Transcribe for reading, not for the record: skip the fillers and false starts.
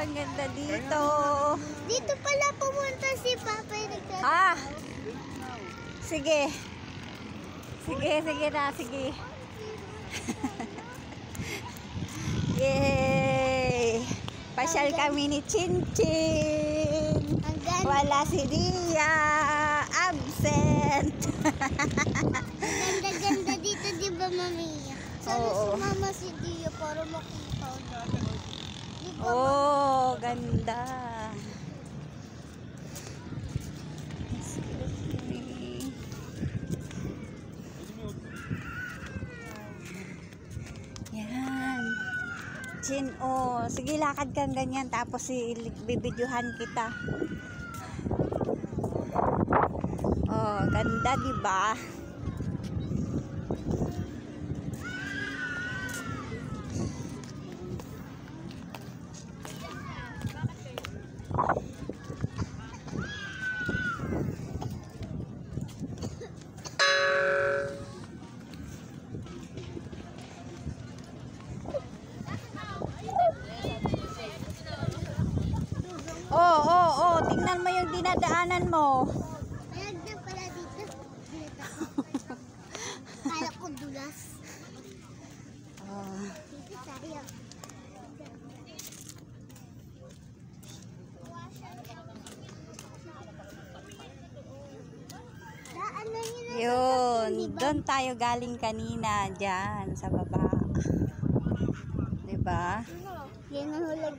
ang ganda dito. Dito pala pumunta si Papa. Ah, sige. Sige na, sige. Yay! Pasyal kami ni Chinchin. Wala si Dia. Absent. Ganda-ganda dito, di ba, Mami? Sana sumama si Dia para makita natin. Oh, ganda. Yan. Chin, oh. Sige, lakad kang ganyan. Tapos bibidyohan kita. Oh, ganda, diba? Oh, tingnan mo yung dinadaanan mo. Mayag na pala dito. Kala ko dulas. Oh. Dito tayo. Yun, doon tayo galing kanina, dyan, sa baba. Diba? Yan ang hulog.